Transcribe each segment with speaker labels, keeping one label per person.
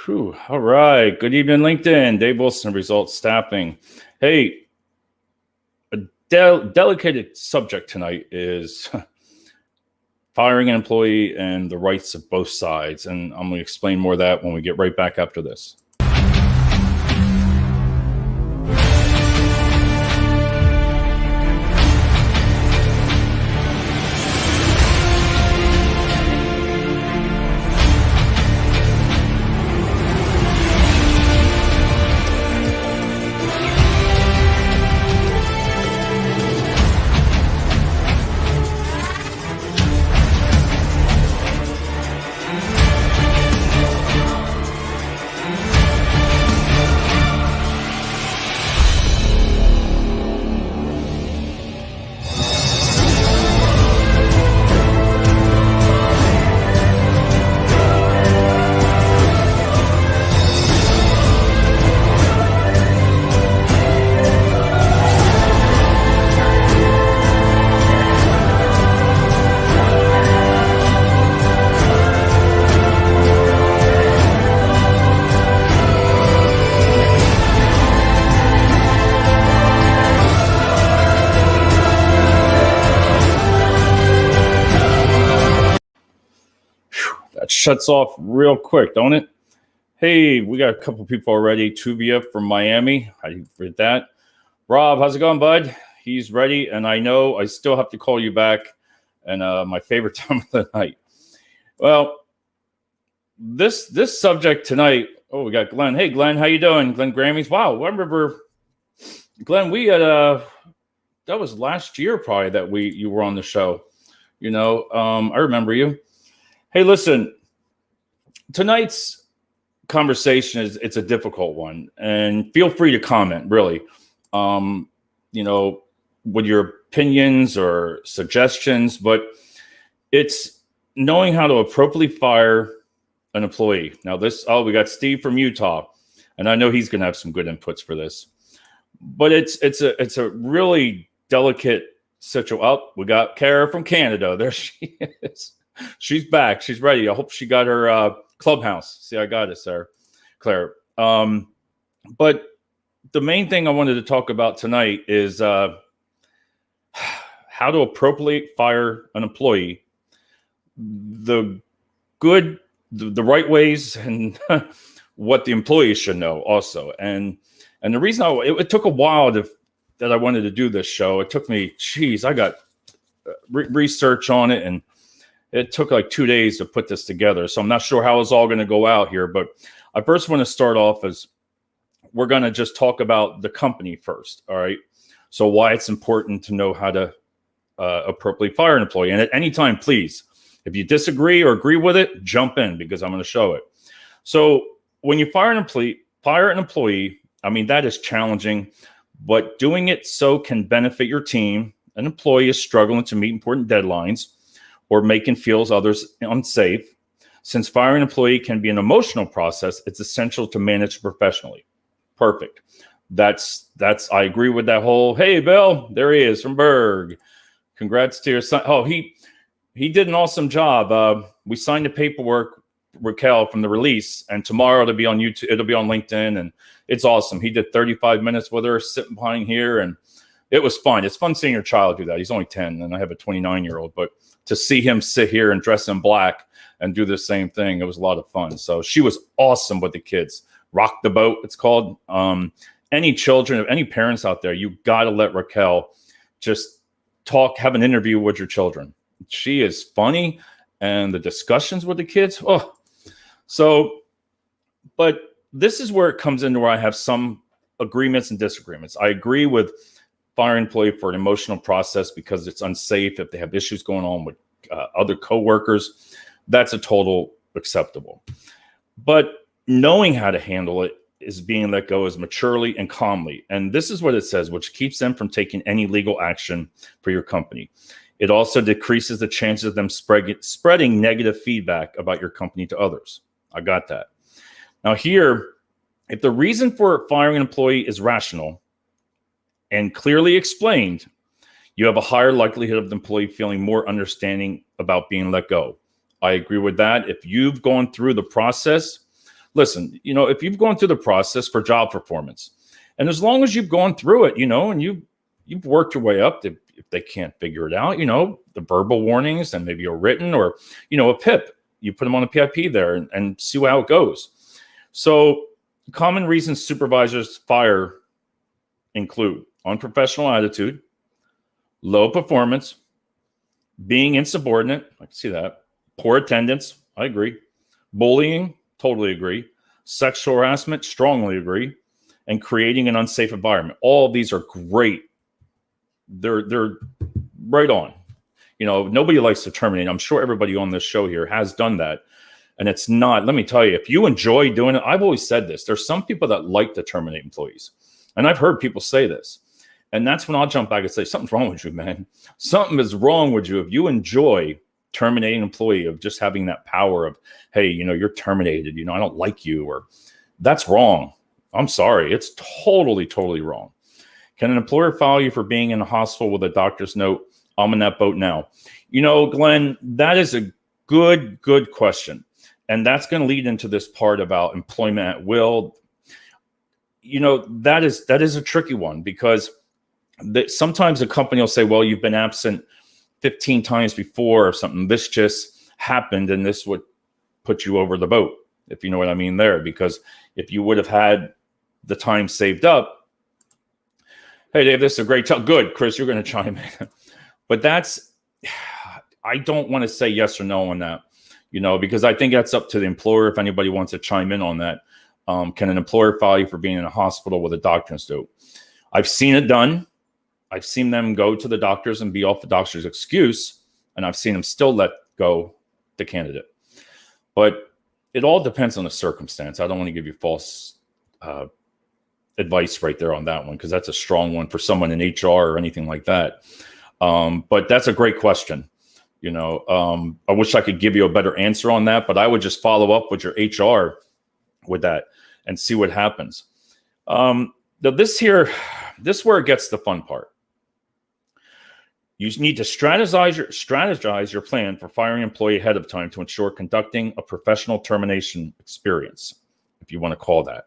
Speaker 1: Whew. All right. Good evening, LinkedIn. Dave Wilson, Results Staffing. Hey, a delicate subject tonight is firing an employee and the rights of both sides. And I'm going to explain more of that when we get right back after this. That shuts off real quick, don't it? Hey, we got a couple people already. Tuvia from Miami. How do you read that? Rob, how's it going, bud? He's ready, and I know I still have to call you back. And my favorite time of the night. Well, this subject tonight. Oh, we got Glenn. Hey, Glenn, how you doing? Glenn Grammys. Wow, I remember, Glenn. We had that was last year probably that you were on the show. I remember you. Hey, listen, tonight's conversation it's a difficult one, and feel free to comment, really, with your opinions or suggestions, but it's knowing how to appropriately fire an employee. Now we got Steve from Utah, and I know he's going to have some good inputs for this, but it's a really delicate situation. Oh, we got Kara from Canada. There she is. She's back. She's ready. I hope she got her clubhouse. See, I got it, sir, Claire. But the main thing I wanted to talk about tonight is how to appropriately fire an employee, the right ways, and what the employees should know also. And the reason it took a while that I wanted to do this show. It took me, I got research on it, and it took like 2 days to put this together. So I'm not sure how it's all going to go out here, but I first want to start off as we're going to just talk about the company first. All right. So why it's important to know how to appropriately fire an employee. And at any time, please, if you disagree or agree with it, jump in because I'm going to show it. So when you fire an employee, I mean, that is challenging, but doing it so can benefit your team. An employee is struggling to meet important deadlines or making feels others unsafe. Since firing an employee can be an emotional process, it's essential to manage professionally. Perfect. That's I agree with that whole, hey, Bill, there he is from Berg. Congrats to your son. Oh, he did an awesome job. We signed the paperwork, Raquel, from the release, and tomorrow it'll be on YouTube. It'll be on LinkedIn, and it's awesome. He did 35 minutes with her sitting behind here, and it was fun. It's fun seeing your child do that. He's only 10, and I have a 29-year-old, but to see him sit here and dress in black and do the same thing, it was a lot of fun. So she was awesome with the kids. Rock the boat, it's called. Any children, any parents out there, you got to let Raquel just talk, have an interview with your children. She is funny, and the discussions with the kids. Oh, so, but this is where it comes into where I have some agreements and disagreements. I agree with fire an employee for an emotional process because it's unsafe if they have issues going on with other coworkers. That's a total acceptable. But knowing how to handle it is being let go as maturely and calmly. And this is what it says, which keeps them from taking any legal action for your company. It also decreases the chances of them spreading negative feedback about your company to others. I got that. Now here, if the reason for firing an employee is rational and clearly explained, you have a higher likelihood of the employee feeling more understanding about being let go. I agree with that. If you've gone through the process listen, if you've gone through the process for job performance, and as long as you've gone through it, and you've worked your way up, if they can't figure it out, the verbal warnings and maybe a written or, a PIP, you put them on a PIP there and see how it goes. So common reasons supervisors fire include unprofessional attitude, low performance, being insubordinate, I can see that, poor attendance, I agree, bullying, totally agree, sexual harassment, strongly agree, and creating an unsafe environment. All of these are great. They're right on. Nobody likes to terminate. I'm sure everybody on this show here has done that. And it's not, let me tell you, if you enjoy doing it, I've always said this, there's some people that like to terminate employees. And I've heard people say this. And that's when I'll jump back and say, something's wrong with you, man. Something is wrong with you if you enjoy terminating an employee, of just having that power of, hey, you're terminated, I don't like you, or that's wrong. I'm sorry. It's totally, totally wrong. Can an employer fire you for being in a hospital with a doctor's note? I'm in that boat now. Glenn, that is a good question. And that's going to lead into this part about employment at will. That is a tricky one, because sometimes a company will say, well, you've been absent 15 times before or something. This just happened and this would put you over the boat, if you know what I mean there. Because if you would have had the time saved up, hey, Dave, this is a great job. Good, Chris, you're going to chime in. But I don't want to say yes or no on that, because I think that's up to the employer. If anybody wants to chime in on that, can an employer fire you for being in a hospital with a doctor's note? I've seen it done. I've seen them go to the doctors and be off the doctor's excuse, and I've seen them still let go the candidate. But it all depends on the circumstance. I don't want to give you false advice right there on that one, because that's a strong one for someone in HR or anything like that. But that's a great question. I wish I could give you a better answer on that, but I would just follow up with your HR with that and see what happens. Now this is where it gets the fun part. You need to strategize your plan for firing an employee ahead of time to ensure conducting a professional termination experience, if you want to call that.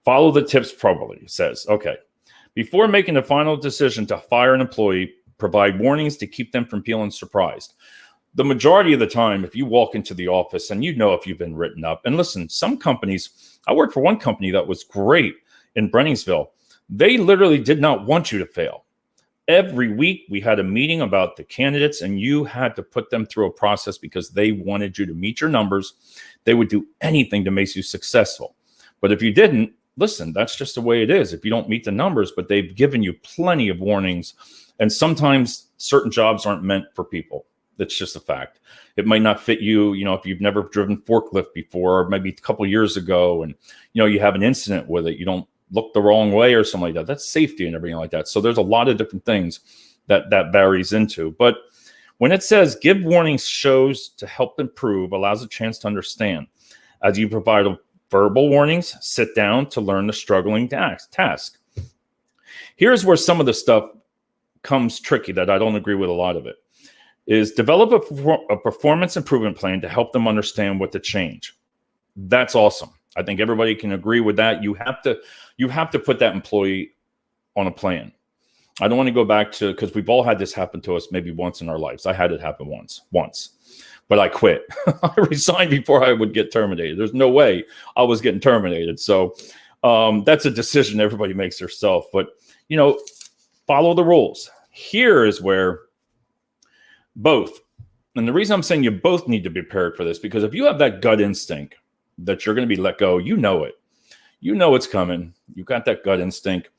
Speaker 1: Follow the tips properly. It says, okay, before making the final decision to fire an employee, provide warnings to keep them from feeling surprised. The majority of the time, if you walk into the office and if you've been written up, and listen, some companies, I worked for one company that was great in Brenningsville. They literally did not want you to fail. Every week we had a meeting about the candidates, and you had to put them through a process because they wanted you to meet your numbers. They would do anything to make you successful. But if you didn't, listen, that's just the way it is. If you don't meet the numbers, but they've given you plenty of warnings. And sometimes certain jobs aren't meant for people. That's just a fact. It might not fit you, if you've never driven forklift before, or maybe a couple of years ago, and, you have an incident with it. You don't look the wrong way or something like that. That's safety and everything like that. So there's a lot of different things that varies into. But when it says give warnings shows to help improve, allows a chance to understand. As you provide verbal warnings, sit down to learn the struggling task. Here's where some of the stuff comes tricky that I don't agree with a lot of it, is develop a performance improvement plan to help them understand what to change. That's awesome. I think everybody can agree with that. You have to put that employee on a plan. I don't want to go back to, because we've all had this happen to us maybe once in our lives. I had it happen once, but I quit. I resigned before I would get terminated. There's no way I was getting terminated. So that's a decision everybody makes themselves. But, follow the rules. Here is where both, and the reason I'm saying you both need to be prepared for this, because if you have that gut instinct that you're going to be let go, it's coming. You got that gut instinct.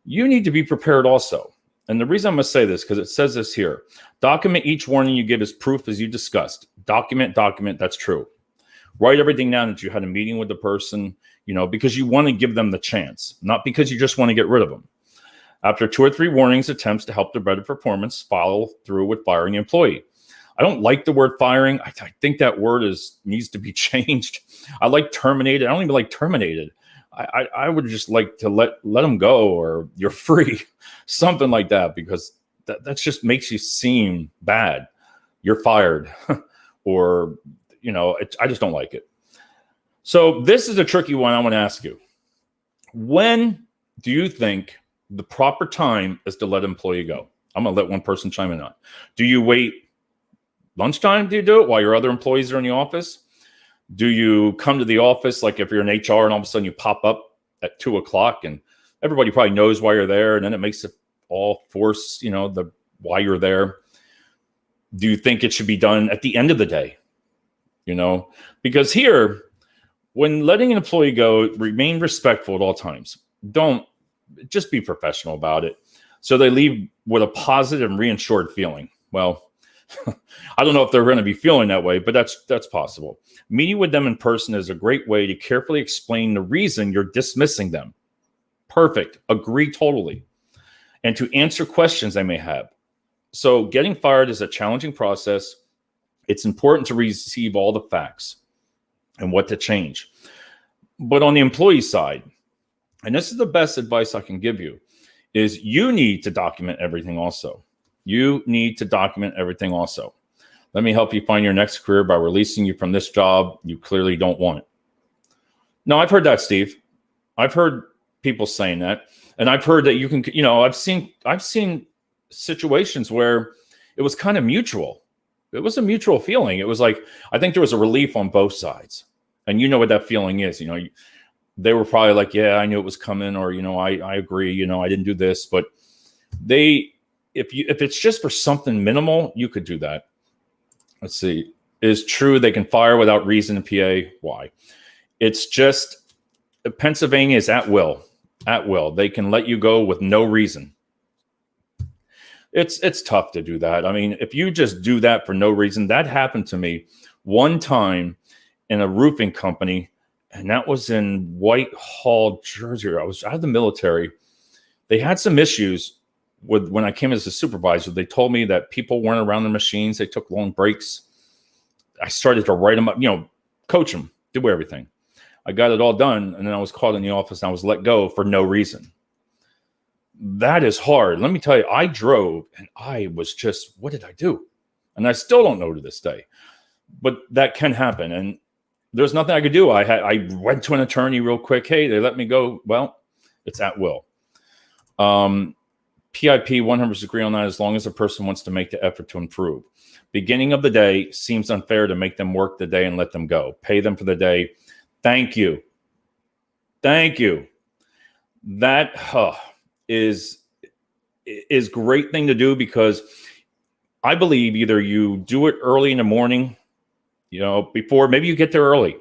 Speaker 1: You need to be prepared also. And the reason I'm going to say this, because it says this here, document each warning you give as proof as you discussed. Document, that's true. Write everything down that you had a meeting with the person, because you want to give them the chance, not because you just want to get rid of them. After 2 or 3 warnings, attempts to help their better performance, follow through with firing the employee. I don't like the word firing. I think that word needs to be changed. I like terminated. I don't even like terminated. I would just like to let them go, or you're free, something like that, because that just makes you seem bad. You're fired, or I just don't like it. So this is a tricky one I want to ask you. When do you think the proper time is to let an employee go? I'm going to let one person chime in on. Do you wait lunchtime? Do you do it while your other employees are in the office? Do you come to the office, like if you're in HR and all of a sudden you pop up at 2:00 and everybody probably knows why you're there, and then it makes it all force, the why you're there? Do you think it should be done at the end of the day? Because here, when letting an employee go, remain respectful at all times. Don't just be professional about it. So they leave with a positive and reassured feeling. Well, I don't know if they're going to be feeling that way, but that's possible. Meeting with them in person is a great way to carefully explain the reason you're dismissing them. Perfect. Agree totally. And to answer questions they may have. So getting fired is a challenging process. It's important to receive all the facts and what to change. But on the employee side, and this is the best advice I can give you, is you need to document everything also. You need to document everything also. Let me help you find your next career by releasing you from this job you clearly don't want. No, I've heard that, Steve. I've heard people saying that. And I've heard that you can, I've seen situations where it was kind of mutual. It was a mutual feeling. It was like, I think there was a relief on both sides. And you know what that feeling is. They were probably like, yeah, I knew it was coming, or, I agree, I didn't do this. But if it's just for something minimal, you could do that. Let's see. It is true they can fire without reason in PA. Why? It's just Pennsylvania is at will. At will. They can let you go with no reason. It's tough to do that. I mean, if you just do that for no reason, that happened to me one time in a roofing company, and that was in Whitehall, Jersey. I was out of the military. They had some issues when I came as a supervisor. They told me that people weren't around the machines. They took long breaks. I started to write them up, coach them, do everything. I got it all done, and then I was called in the office and I was let go for no reason. That is hard. Let me tell you, I drove and I was just, what did I do? And I still don't know to this day. But that can happen. And there's nothing I could do. I went to an attorney real quick. Hey, they let me go. Well, it's at will. PIP 100% agree on that, as long as the person wants to make the effort to improve. Beginning of the day seems unfair to make them work the day and let them go. Pay them for the day. Thank you. Thank you. That is great thing to do, because I believe either you do it early in the morning, before, maybe you get there early.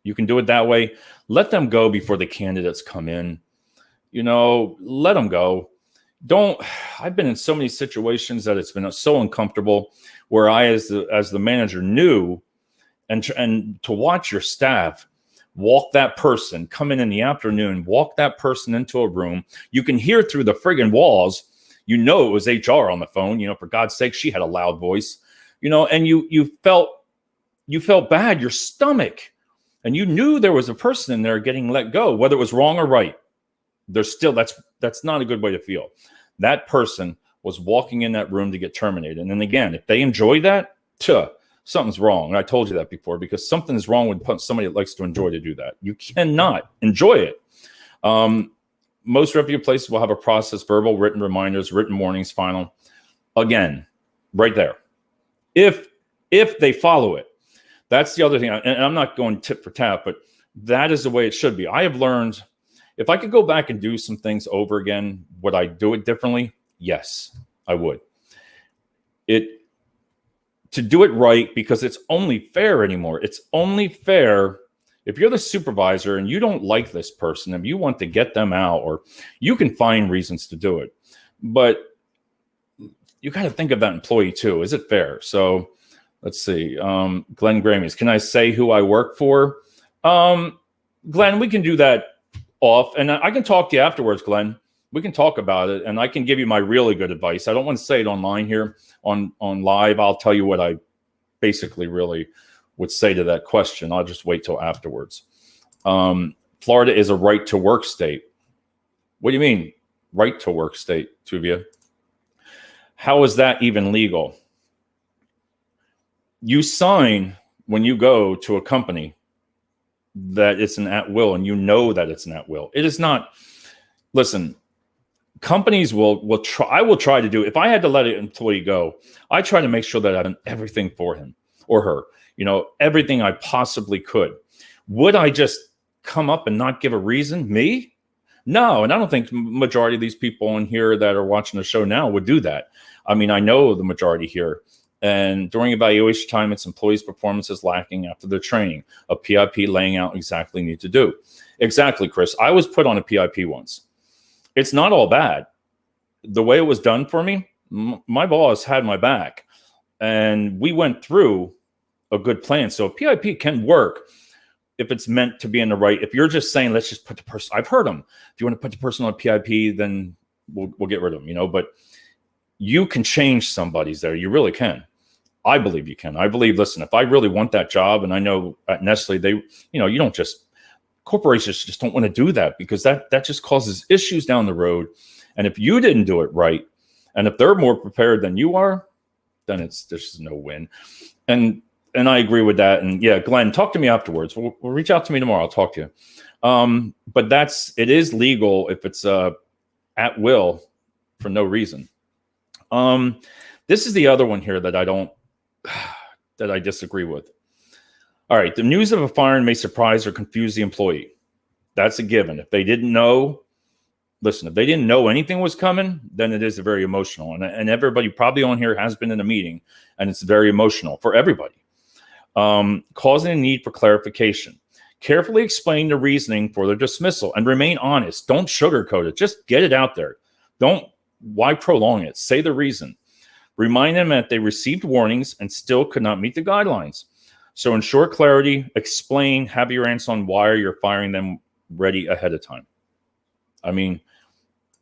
Speaker 1: You can do it that way. Let them go before the candidates come in. Let them go. I've been in so many situations that it's been so uncomfortable, where I, as the manager, knew, and to watch your staff walk that person, come in the afternoon, walk that person into a room. You can hear through the friggin' walls. It was HR on the phone. For God's sake, she had a loud voice. And you felt bad, your stomach, and you knew there was a person in there getting let go, whether it was wrong or right. There's still, that's not a good way to feel. That person was walking in that room to get terminated. And then again, if they enjoy that, something's wrong. And I told you that before, because something is wrong with somebody that likes to enjoy to do that. You cannot enjoy it. Most reputable places will have a process: verbal, written reminders, written warnings, final. Again, right there. If they follow it. That's the other thing. And I'm not going tit for tat, but that is the way it should be. I have learned, if I could go back and do some things over again, would I do it differently? Yes, I would. To do it right, because it's only fair anymore. It's only fair if you're the supervisor and you don't like this person, if you want to get them out, or you can find reasons to do it. But you got to think of that employee too. Is it fair? So let's see. Glenn Gramies, can I say who I work for? Glenn, we can do that off, and I can talk to you afterwards, Glenn. We can talk about it, and I can give you my really good advice. I don't want to say it online here on live. I'll tell you what I basically really would say to that question. I'll just wait till afterwards. Florida is a right to work state. What do you mean, right to work state, Tuvia? How is that even legal? You sign when you go to a company that it's an at will, and you know that it's an at will. It is not. Listen, companies will try. I will try to do. If I had to let an employee go, I try to make sure that I've done everything for him or her. Everything I possibly could. Would I just come up and not give a reason? Me? No, and I don't think majority of these people in here that are watching the show now would do that. I mean, I know the majority here. And during evaluation time, it's employees' performance is lacking after their training. A PIP laying out exactly what you need to do. Exactly, Chris. I was put on a PIP once. It's not all bad. The way it was done for me, my boss had my back. And we went through a good plan. So a PIP can work if it's meant to be in the right. If you're just saying, let's just put the person, I've heard them. If you want to put the person on PIP, then we'll get rid of them, but you can change somebody's there. You really can. I believe you can. I believe, listen, if I really want that job, and I know at Nestle, you don't just, corporations just don't want to do that, because that just causes issues down the road. And if you didn't do it right, and if they're more prepared than you are, then there's no win. And I agree with that. And yeah, Glenn, talk to me afterwards. We'll reach out to me tomorrow. I'll talk to you. But it is legal if it's at will for no reason. This is the other one here that I disagree with. All right. The news of a firing may surprise or confuse the employee. That's a given. If they didn't know, if they didn't know anything was coming, then it is very emotional. And everybody probably on here has been in a meeting, and it's very emotional for everybody. Causing a need for clarification. Carefully explain the reasoning for their dismissal and remain honest. Don't sugarcoat it. Just get it out there. Why prolong it? Say the reason. Remind them that they received warnings and still could not meet the guidelines. So ensure clarity, explain, have your answer on why you're firing them ready ahead of time. I mean,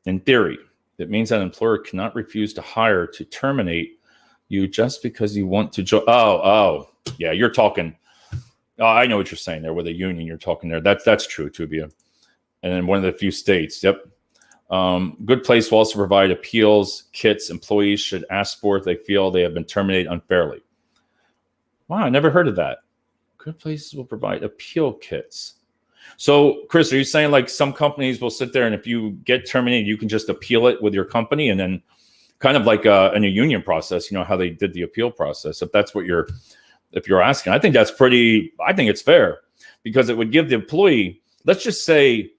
Speaker 1: in theory, it means that an employer cannot refuse to hire to terminate you just because you want to join. Oh, yeah, you're talking. Oh, I know what you're saying there with a union. You're talking there. That's true, Tubia. And in one of the few states, yep. Good place will also provide appeals kits employees should ask for if they feel they have been terminated unfairly. Wow, I never heard of that. Good places will provide appeal kits. So, Chris, are you saying like some companies will sit there and if you get terminated, you can just appeal it with your company, and then kind of like in a union process, how they did the appeal process? If that's what if you're asking, I think it's fair, because it would give the employee, let's just say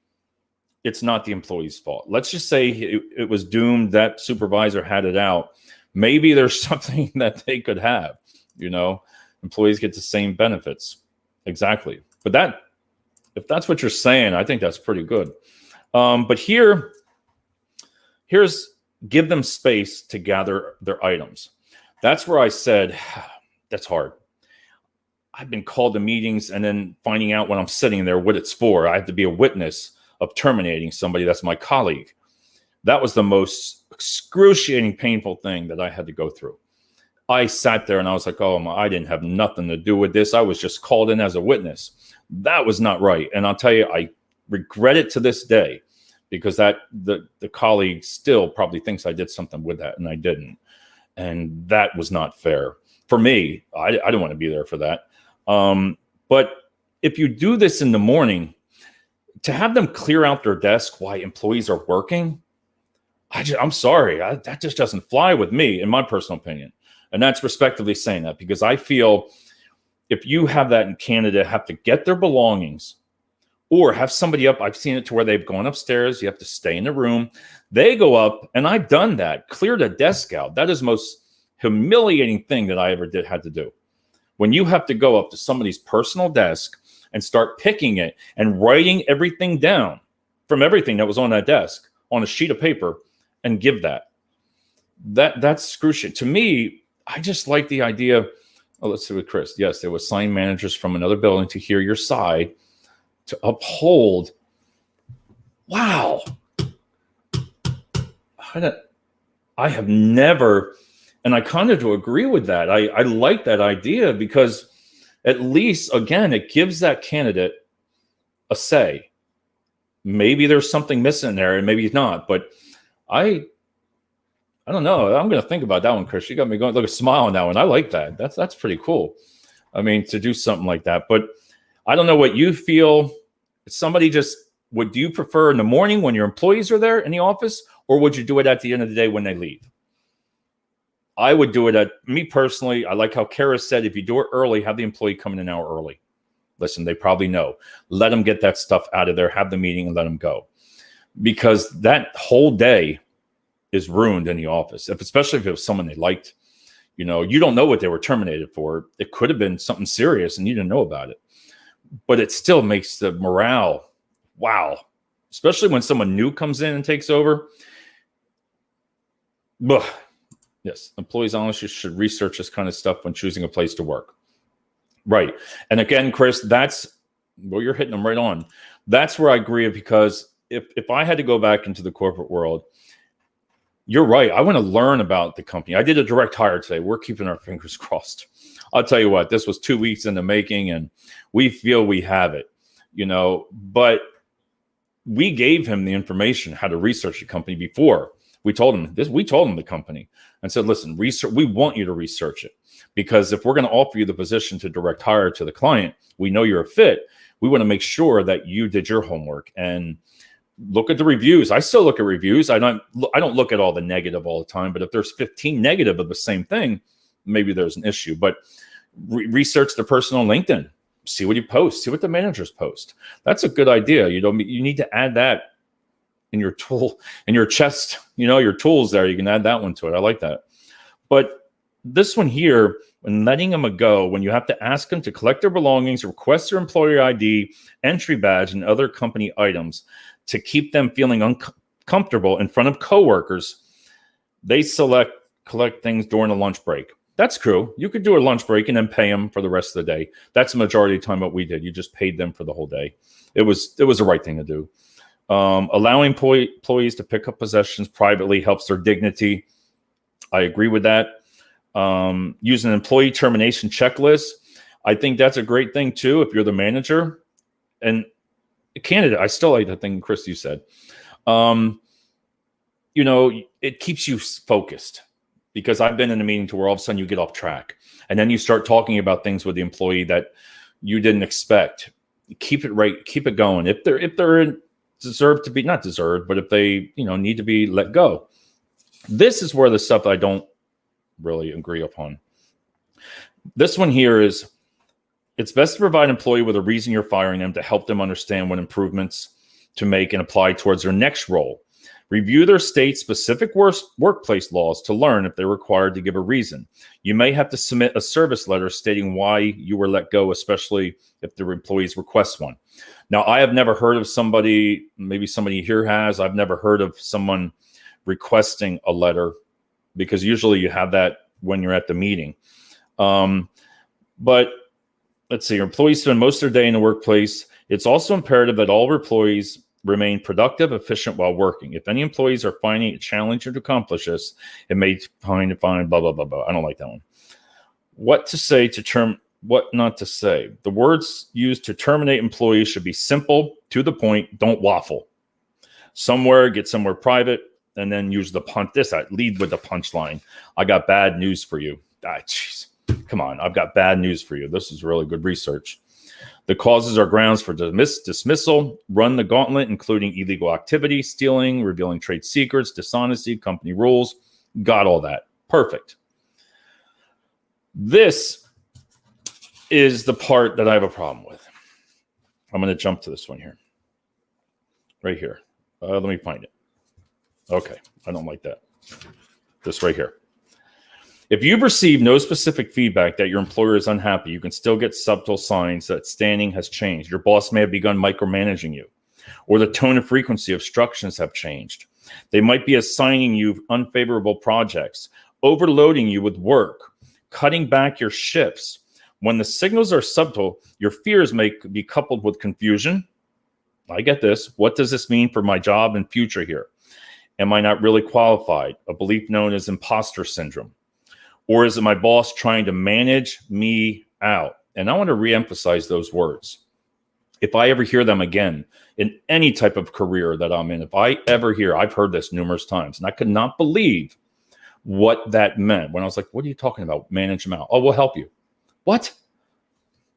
Speaker 1: it's not the employee's fault. Let's just say it was doomed, that supervisor had it out. Maybe there's something that they could have, employees get the same benefits. Exactly. But if that's what you're saying, I think that's pretty good. But here's give them space to gather their items. That's where I said, that's hard. I've been called to meetings and then finding out when I'm sitting there what it's for. I have to be a witness of terminating somebody that's my colleague. That was the most excruciating, painful thing that I had to go through. I sat there and I was like, oh, I didn't have nothing to do with this. I was just called in as a witness. That was not right. And I'll tell you, I regret it to this day, because the colleague still probably thinks I did something with that, and I didn't. And that was not fair for me. I don't want to be there for that. But if you do this in the morning, to have them clear out their desk while employees are working, I'm sorry, that just doesn't fly with me, in my personal opinion. And that's respectively saying that, because I feel if you have that in Canada, have to get their belongings or have somebody up. I've seen it to where they've gone upstairs. You have to stay in the room. They go up, and I've done that, clear the desk out. That is the most humiliating thing that I ever had to do. When you have to go up to somebody's personal desk and start picking it and writing everything down from everything that was on that desk on a sheet of paper and give that's excruciating. To me, I just like the idea. Oh, let's see with Chris. Yes, there was assigned managers from another building to hear your side, to uphold. Wow. I have never, and I kind of do agree with that. I like that idea, because at least, again, it gives that candidate a say. Maybe there's something missing there and maybe not, but I don't know. I'm going to think about that one, Chris. You got me going, look, a smile on that one. I like that. That's pretty cool. I mean, to do something like that. But I don't know what you feel. Somebody just, would you prefer in the morning when your employees are there in the office, or would you do it at the end of the day when they leave? I would do it me personally, I like how Kara said, if you do it early, have the employee come in an hour early. Listen, they probably know. Let them get that stuff out of there, have the meeting and let them go. Because that whole day is ruined in the office, especially if it was someone they liked. You don't know what they were terminated for. It could have been something serious and you didn't know about it. But it still makes the morale, wow. Especially when someone new comes in and takes over. Ugh. Yes, employees honestly should research this kind of stuff when choosing a place to work. Right. And again, Chris, you're hitting them right on. That's where I agree, because if I had to go back into the corporate world, you're right. I want to learn about the company. I did a direct hire today. We're keeping our fingers crossed. I'll tell you what, this was 2 weeks in the making and we feel we have it, but we gave him the information, how to research the company before. We told him the company and said, listen, we want you to research it, because if we're going to offer you the position to direct hire to the client, we know you're a fit. We want to make sure that you did your homework and look at the reviews. I still look at reviews. I don't look at all the negative all the time, but if there's 15 negative of the same thing, maybe there's an issue. But research the person on LinkedIn, see what you post, see what the managers post. That's a good idea. You need to add that in your tool, in your chest, your tools there. You can add that one to it. I like that. But this one here, when letting them go, when you have to ask them to collect their belongings, request their employer ID, entry badge, and other company items to keep them feeling uncomfortable in front of coworkers, they collect things during a lunch break. That's cool. You could do a lunch break and then pay them for the rest of the day. That's the majority of the time what we did. You just paid them for the whole day. It was the right thing to do. Allowing employees to pick up possessions privately helps their dignity. I agree with that. Using an employee termination checklist, I think that's a great thing too. If you're the manager and candidate, I still like the thing, Chris, you said. It keeps you focused, because I've been in a meeting to where all of a sudden you get off track and then you start talking about things with the employee that you didn't expect. Keep it right. Keep it going. If they're deserve to be, not deserved, but if they, need to be let go. This is where the stuff I don't really agree upon. This one here is, it's best to provide an employee with a reason you're firing them to help them understand what improvements to make and apply towards their next role. Review their state-specific workplace laws to learn if they're required to give a reason. You may have to submit a service letter stating why you were let go, especially if the employees request one. Now, I have never heard of somebody, maybe somebody here has, I've never heard of someone requesting a letter, because usually you have that when you're at the meeting. But let's see, your employees spend most of their day in the workplace. It's also imperative that all employees remain productive, efficient while working. If any employees are finding it challenging to accomplish this, it may find blah, blah, blah, blah. I don't like that one. What not to say. The words used to terminate employees should be simple, to the point, don't waffle. Get somewhere private, and then use lead with the punchline. I got bad news for you. Come on, I've got bad news for you. This is really good research. The causes are grounds for dismissal. Run the gauntlet, including illegal activity, stealing, revealing trade secrets, dishonesty, company rules. Got all that. Perfect. This is the part that I have a problem with. I'm going to jump to this one here. Right here. Let me find it. Okay. I don't like that. This right here. If you've received no specific feedback that your employer is unhappy, you can still get subtle signs that standing has changed. Your boss may have begun micromanaging you, or the tone and frequency of instructions have changed. They might be assigning you unfavorable projects, overloading you with work, cutting back your shifts. When the signals are subtle, your fears may be coupled with confusion. I get this. What does this mean for my job and future here? Am I not really qualified? A belief known as imposter syndrome. Or is it my boss trying to manage me out? And I want to reemphasize those words. If I ever hear them again in any type of career that I'm in, if I ever hear, I've heard this numerous times, and I could not believe what that meant when I was like, what are you talking about? Manage them out. Oh, we'll help you. What?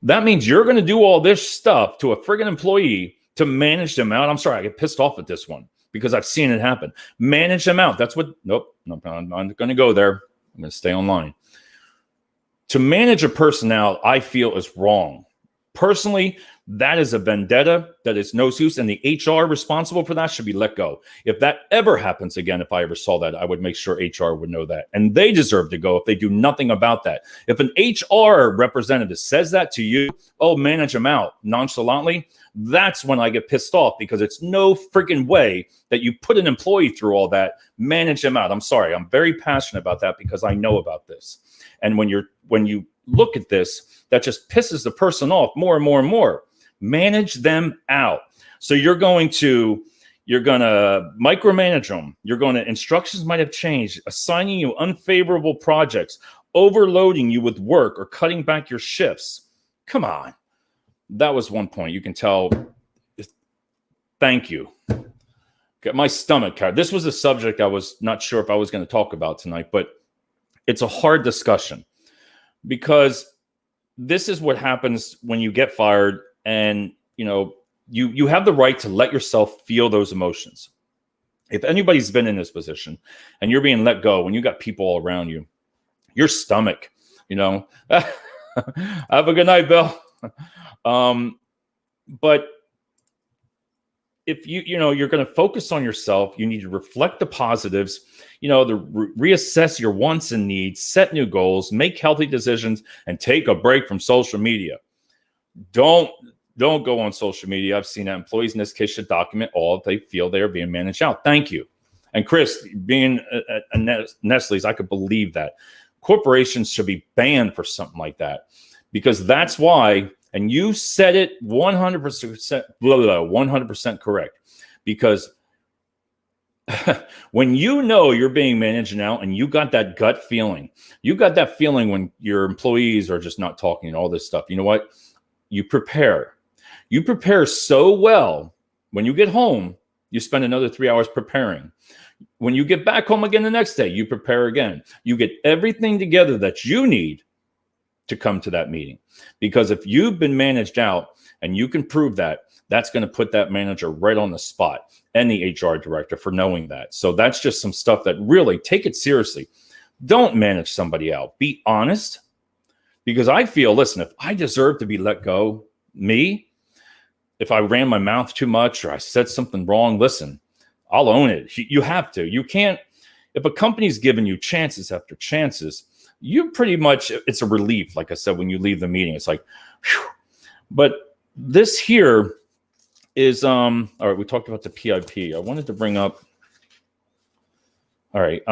Speaker 1: That means you're going to do all this stuff to a friggin' employee to manage them out. I'm sorry, I get pissed off at this one because I've seen it happen. Manage them out. That's what, nope, I'm not going to go there. I'm going to stay online. To manage a person out, I feel is wrong. Personally, that is a vendetta. That is no use, and the HR responsible for that should be let go. If that ever happens again, if I ever saw that, I would make sure HR would know that. And they deserve to go if they do nothing about that. If an HR representative says that to you, oh, manage them out nonchalantly, that's when I get pissed off, because it's no freaking way that you put an employee through all that, manage them out. I'm sorry. I'm very passionate about that because I know about this. And when you look at this, that just pisses the person off more and more and more. Manage them out. So you're going to micromanage them. Instructions might have changed, assigning you unfavorable projects, overloading you with work, or cutting back your shifts. Come on. That was one point. You can tell. Thank you. Got my stomach tired. This was a subject I was not sure if I was going to talk about tonight, but it's a hard discussion, because this is what happens when you get fired, and you have the right to let yourself feel those emotions. If anybody's been in this position and you're being let go, when you got people all around you, your stomach, have a good night, Bill. But if you're going to focus on yourself, you need to reflect the positives, reassess your wants and needs, set new goals, make healthy decisions, and take a break from social media. Don't go on social media. I've seen that employees in this case should document all if they feel they are being managed out. Thank you. And Chris, being a Nestle's, I could believe that. Corporations should be banned for something like that, because that's why. And you said it 100%, 100% correct. Because when you're being managed out and you got that gut feeling, when your employees are just not talking and all this stuff, you know what? You prepare. You prepare so well. When you get home, you spend another 3 hours preparing. When you get back home again the next day, you prepare again. You get everything together that you need to come to that meeting. Because if you've been managed out and you can prove that, that's going to put that manager right on the spot, and the HR director for knowing that. So that's just some stuff that really, take it seriously. Don't manage somebody out. Be honest. Because I feel, listen, if I deserve to be let go, if I ran my mouth too much or I said something wrong, listen, I'll own it. You have to. You can't. If a company's giving you chances after chances, you pretty much, it's a relief. Like I said, when you leave the meeting, it's like, whew. But this here is, all right, we talked about the PIP. I wanted to bring up, all right,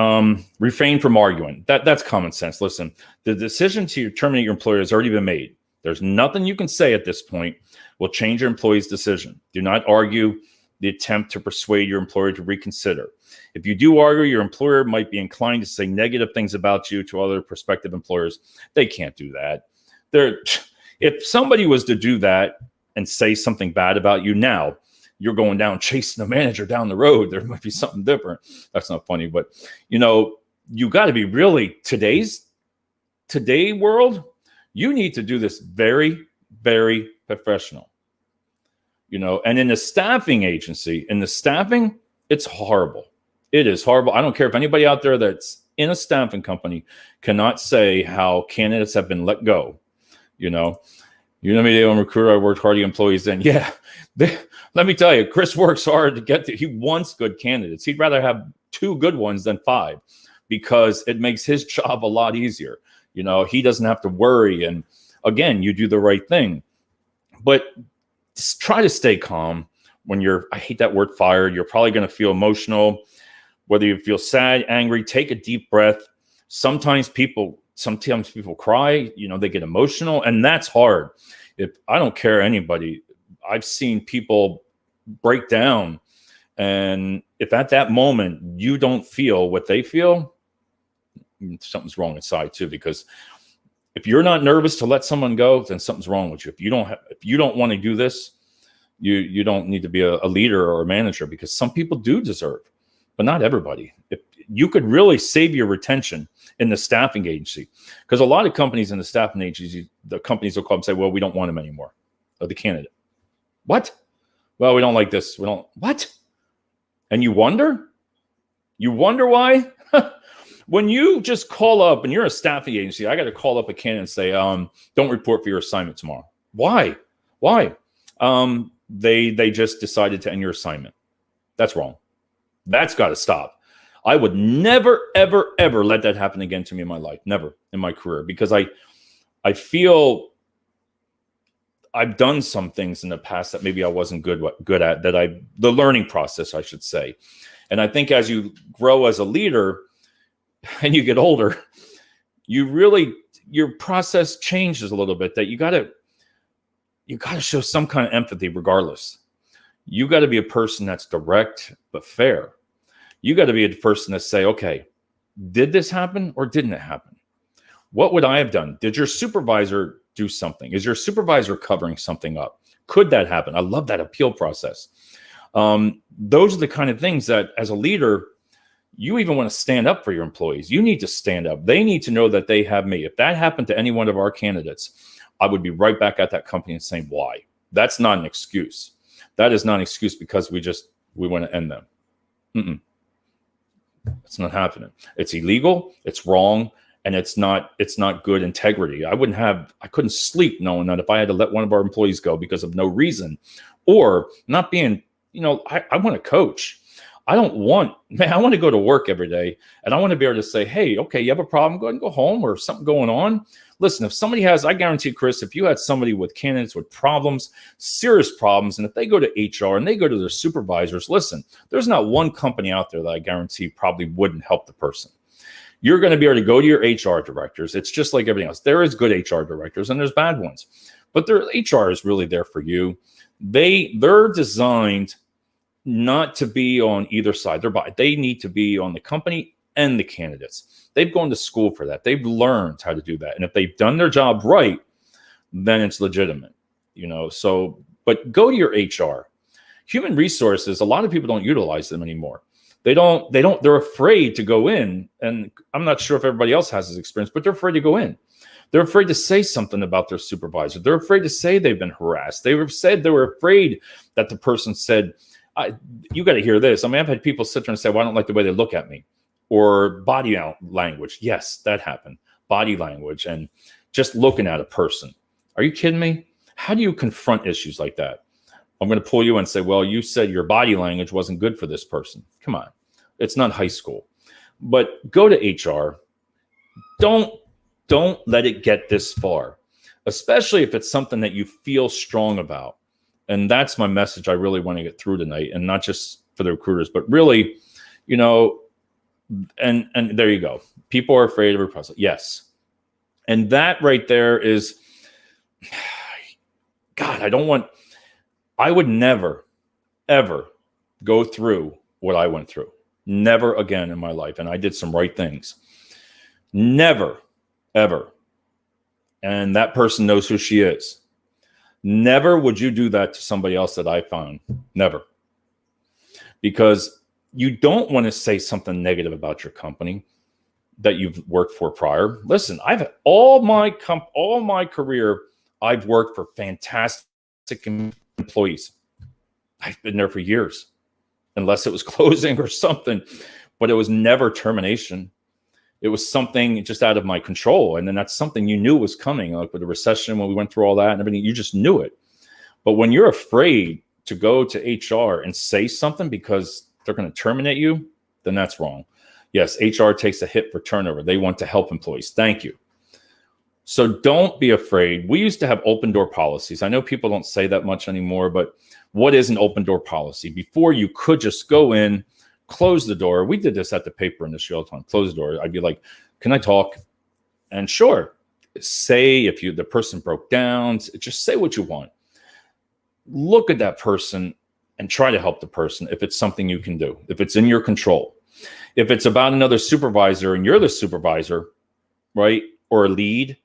Speaker 1: refrain from arguing. That's common sense. Listen, the decision to terminate your employer has already been made. There's nothing you can say at this point will change your employee's decision. Do not argue the attempt to persuade your employer to reconsider. If you do argue, your employer might be inclined to say negative things about you to other prospective employers. They can't do that. If somebody was to do that and say something bad about you now, you're going down chasing the manager down the road. There might be something different. That's not funny, but you got to be really today world. You need to do this very, very professional. And in the staffing agency, it's horrible. It is horrible. I don't care if anybody out there that's in a staffing company cannot say how candidates have been let go. I'm a recruiter. I worked hard to get employees in. Yeah. Let me tell you, Chris works hard to get he wants good candidates. He'd rather have 2 good ones than 5, because it makes his job a lot easier. He doesn't have to worry. And again, you do the right thing, but just try to stay calm when I hate that word, fired. You're probably going to feel emotional, whether you feel sad, angry. Take a deep breath. Sometimes people cry, they get emotional, and that's hard. I don't care anybody. I've seen people break down, and if at that moment you don't feel what they feel, something's wrong inside too. Because if you're not nervous to let someone go, then something's wrong with you. If you don't want to do this, you don't need to be a leader or a manager, because some people do deserve, but not everybody. If you could really save your retention in the staffing agency. Because a lot of companies in the staffing agency, the companies will call and say, well, we don't want him anymore, or the candidate. What? Well, we don't like this. We don't. What? And you wonder why? When you just call up and you're a staffing agency, I got to call up a candidate and say, don't report for your assignment tomorrow. Why? They just decided to end your assignment. That's wrong. That's got to stop. I would never, ever, ever let that happen again to me in my life. Never in my career, because I feel I've done some things in the past that maybe I wasn't good at, the learning process, I should say. And I think as you grow as a leader and you get older, your process changes a little bit, that you got to show some kind of empathy regardless. You got to be a person that's direct but fair. You got to be a person that say, okay, did this happen or didn't it happen? What would I have done? Did your supervisor do something? Is your supervisor covering something up? Could that happen? I love that appeal process. Those are the kind of things that as a leader, you even want to stand up for your employees. You need to stand up. They need to know that they have me. If that happened to any one of our candidates, I would be right back at that company and saying, why? That's not an excuse. That is not an excuse because we want to end them. It's not happening. It's illegal. It's wrong. And it's not good integrity. I couldn't sleep knowing that if I had to let one of our employees go because of no reason, or not being, I want to coach. I want to go to work every day, and I want to be able to say, hey, okay, you have a problem, go ahead and go home, or something going on. Listen, if somebody I guarantee, Chris, if you had somebody with candidates with problems, serious problems, and if they go to HR and they go to their supervisors, listen, there's not one company out there that I guarantee probably wouldn't help the person. You're going to be able to go to your HR directors. It's just like everything else. There is good HR directors and there's bad ones, but their HR is really there for you. They're designed not to be on either side. They need to be on the company and the candidates. They've gone to school for that. They've learned how to do that. And if they've done their job right, then it's legitimate, but go to your HR. Human resources, a lot of people don't utilize them anymore. They're afraid to go in. And I'm not sure if everybody else has this experience, but they're afraid to go in. They're afraid to say something about their supervisor. They're afraid to say they've been harassed. They were afraid that the person said, you got to hear this. I mean, I've had people sit there and say, well, I don't like the way they look at me, or body language. Yes, that happened. Body language and just looking at a person. Are you kidding me? How do you confront issues like that? I'm going to pull you in and say, well, you said your body language wasn't good for this person. Come on. It's not high school. But go to HR. Don't let it get this far, especially if it's something that you feel strong about. And that's my message I really want to get through tonight, and not just for the recruiters, but really, and there you go. People are afraid of reprisal. Yes. And that right there is, God, I would never, ever go through what I went through. Never again in my life. And I did some right things. Never, ever. And that person knows who she is. Never would you do that to somebody else that I found. Never. Because you don't want to say something negative about your company that you've worked for prior. Listen, I've had all my career, I've worked for fantastic employees. I've been there for years, unless it was closing or something, but it was never termination. It was something just out of my control. And then that's something you knew was coming, like with the recession, when we went through all that and everything, you just knew it. But when you're afraid to go to HR and say something because they're going to terminate you, then that's wrong. Yes, HR takes a hit for turnover. They want to help employees. Thank you. So don't be afraid. We used to have open door policies. I know people don't say that much anymore, but what is an open door policy? Before, you could just go in, close the door. We did this at the paper industry all the time. Close the door. I'd be like, can I talk? And sure, say if the person broke down, just say what you want. Look at that person and try to help the person if it's something you can do, if it's in your control. If it's about another supervisor and you're the supervisor, right, or a lead,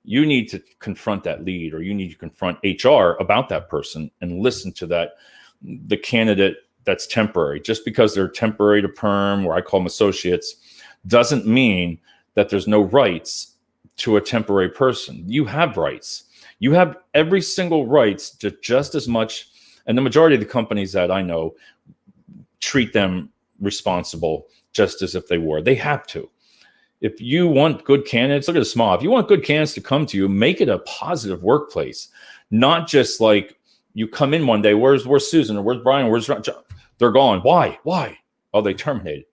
Speaker 1: you need to confront that lead, or you need to confront HR about that person and listen to the candidate that's temporary. Just because they're temporary to perm, or I call them associates, doesn't mean that there's no rights to a temporary person. You have rights. You have every single rights to just as much. And the majority of the companies that I know treat them responsible just as if they were. They have to. If you want good candidates, look at the small. If you want good candidates to come to you, make it a positive workplace, not just like you come in one day. Where's Susan or where's Brian? Where's John? They're gone. Why? Oh, they terminated.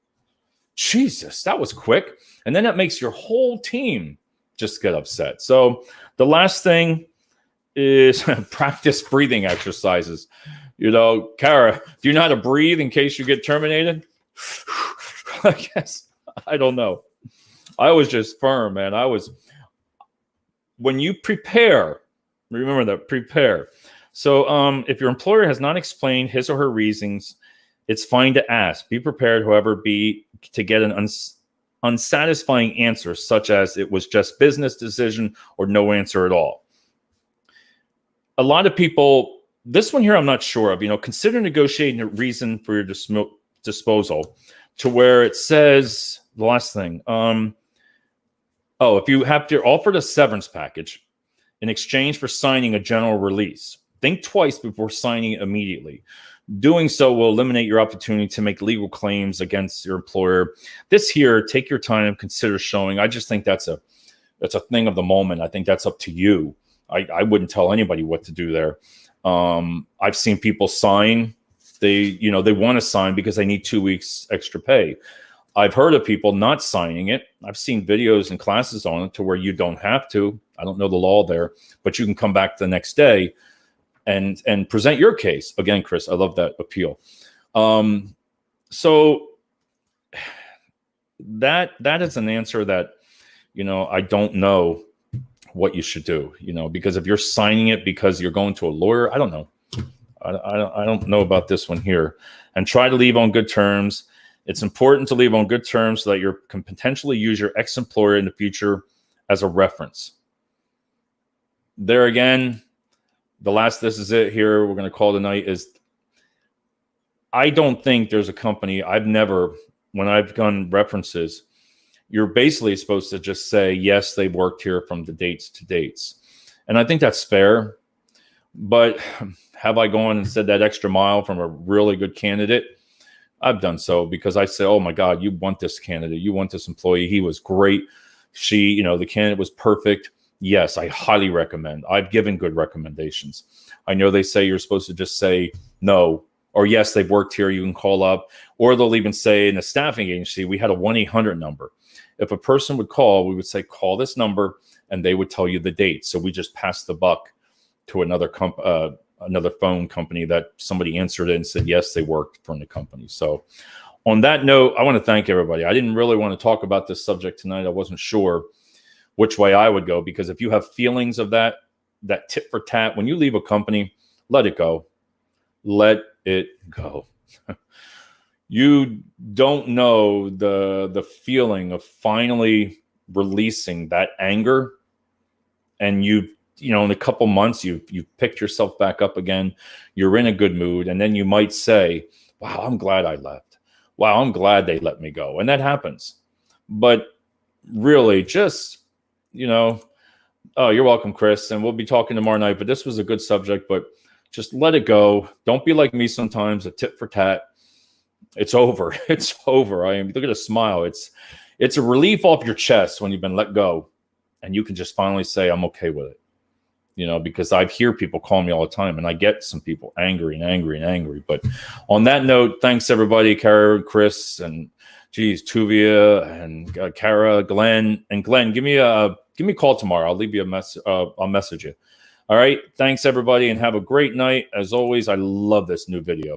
Speaker 1: Jesus, that was quick. And then that makes your whole team just get upset. So the last thing is practice breathing exercises. You know, Kara, do you know how to breathe in case you get terminated? I guess. I don't know. I was just firm, man. When you prepare, remember that, prepare. So if your employer has not explained his or her reasons, it's fine to ask. Be prepared, however, to get an unsatisfying answer, such as it was just business decision or no answer at all. A lot of people, this one here I'm not sure of, consider negotiating a reason for your disposal to where it says, the last thing, if you have to offer a severance package in exchange for signing a general release, think twice before signing it immediately. Doing so will eliminate your opportunity to make legal claims against your employer. This here, take your time and consider showing. I just think that's a thing of the moment. I think that's up to you. I wouldn't tell anybody what to do there. I've seen people sign. They want to sign because they need 2 weeks extra pay. I've heard of people not signing it. I've seen videos and classes on it to where you don't have to. I don't know the law there, but you can come back the next day and present your case. Again, Chris, I love that appeal. So that is an answer that, I don't know what you should do, because if you're signing it because you're going to a lawyer, I don't know. I don't know about this one here. And try to leave on good terms. It's important to leave on good terms so that you can potentially use your ex-employer in the future as a reference. There again, this is it here. We're going to call tonight is, I don't think there's a company, when I've done references, you're basically supposed to just say, yes, they worked here from the dates to dates. And I think that's fair. But have I gone and said that extra mile from a really good candidate? I've done so because I say, oh my God, you want this candidate. You want this employee. He was great. The candidate was perfect. Yes, I highly recommend. I've given good recommendations. I know they say you're supposed to just say no, or yes, they've worked here. You can call up, or they'll even say in a staffing agency, we had a 1-800 number. If a person would call, we would say, call this number, and they would tell you the date. So we just passed the buck to another phone company that somebody answered it and said, yes, they worked from the company. So on that note, I want to thank everybody. I didn't really want to talk about this subject tonight. I wasn't sure which way I would go, because if you have feelings of that tit for tat, when you leave a company, let it go. Let it go. You don't know the feeling of finally releasing that anger, and in a couple months, you've picked yourself back up again. You're in a good mood. And then you might say, wow, I'm glad I left. Wow, I'm glad they let me go. And that happens. But really just, oh, you're welcome, Chris. And we'll be talking tomorrow night. But this was a good subject. But just let it go. Don't be like me sometimes, a tit for tat. It's over. It's over. Look at the smile. It's a relief off your chest when you've been let go. And you can just finally say, I'm okay with it. Because I hear people call me all the time, and I get some people angry. But on that note, thanks everybody, Kara, Chris, and Tuvia, and Kara, Glenn, and Glenn. Give me a call tomorrow. I'll leave you a message. I'll message you. All right. Thanks everybody, and have a great night. As always, I love this new video.